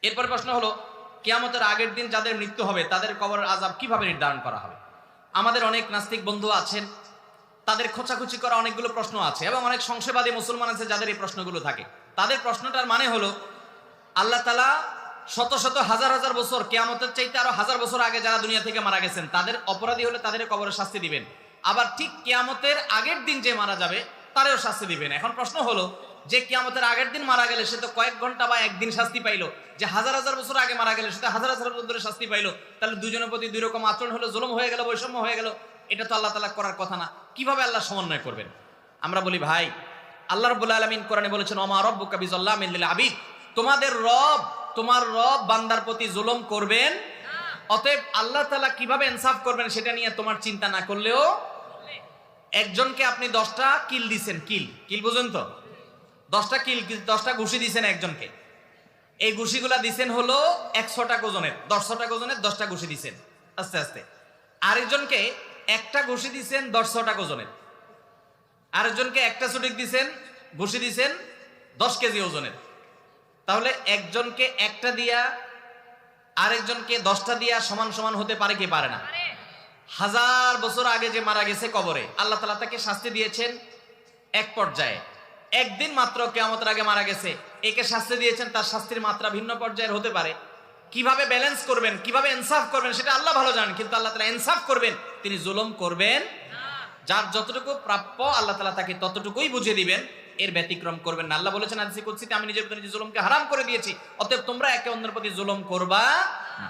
এরপর প্রশ্ন হলো, কিয়ামতের আগের দিন যাদের মৃত্যু হবে তাদের কবরের আযাব কিভাবে নির্ধারণ করা হবে? আমাদের অনেক নাস্তিক বন্ধু আছেন, তাদের খোঁচাখুচি করা অনেকগুলো প্রশ্ন আছে এবং অনেক সংশয়বাদী মুসলমান আছে যাদের এই প্রশ্নগুলো থাকে। তাদের প্রশ্নটার মানে হলো, আল্লাহ তাআলা শত শত হাজার হাজার বছর, কিয়ামতের চাইতে আরো হাজার বছর আগে যারা দুনিয়া থেকে মারা গেছেন তাদের অপরাধী হলে তাদের কবরে শাস্তি দিবেন, আবার ঠিক কিয়ামতের আগের দিন যে মারা যাবে তারেও শাস্তি দিবেন। এখন প্রশ্ন হলো, যে কিয়ামতের আগের দিন মারা গেলে সে তো কয়েক ঘন্টা বা একদিন শাস্তি পাইলো, যে হাজার হাজার বছর আগে মারা গেলে সে তো হাজার হাজার বছর ধরে শাস্তি পাইলো, তাহলে দুজনের প্রতি দুই রকম আচরণ হলো, জুলুম হয়ে গেল, বৈষম্য হয়ে গেল। এটা তো আল্লাহ তাআলা করার কথা না। কিভাবে আল্লাহ সমন্বয় করবেন? আমরা বলি, ভাই, আল্লাহ রাব্বুল আলামিন কোরআনে বলেছেন, ওমা রাব্বুকা বিযাল্লামিন লিল আবিদ, তোমার রব বান্দার প্রতি জুলুম করবেন না। অতএব আল্লাহ তাআলা কিভাবে ইনসাফ করবেন সেটা নিয়ে তোমার চিন্তা না করলেও, একজনকে আপনি 10টা কিল দিবেন, কিল বুঝেন তো, 10টা কিল, 10টা ঘুষি দিবেন একজনকে, এই ঘুষিগুলা দিবেন হলো 100 টাকা ওজনের, 100 টাকা ওজনের 10টা ঘুষি দিবেন আস্তে আস্তে। আরেকজনকে একটা ঘুষি দিবেন 100 টাকা ওজনের, আরেকজনকে একটা ছুটিক দিবেন, ঘুষি দিবেন 10 কেজি ওজনের। তাহলে একজনকে একটা দিয়া আরেকজনকে 10টা দিয়া সমান সমান হতে পারে কি পারে না? হাজার বছর আগে যে মারা গেছে কবরে, আল্লাহ তাআলা তাকে শাস্তি দিয়েছেন এক পর্যায়ে, একদিন মাত্র কিয়ামতের আগে মারা গেছে, একে শাস্তি দিয়েছেন তার শাস্তির মাত্রা ভিন্ন পর্যায়ের হতে পারে। কিভাবে ব্যালেন্স করবেন, কিভাবে ইনসাফ করবেন সেটা আল্লাহ ভালো জানেন, কিন্তু আল্লাহ তাআলা ইনসাফ করবেন, তিনি জুলুম করবেন না। যার যতটুকু প্রাপ্য আল্লাহ তাআলা তাকে ততটুকুই বুঝিয়ে দিবেন, এর ব্যতিক্রম করবেন না। আল্লাহ বলেছেন হাদিসে কুদসিতে, আমি নিজের প্রতি জুলুমকে হারাম করে দিয়েছি, অতএব তোমরা একে অন্যের প্রতি জুলুম করবা না।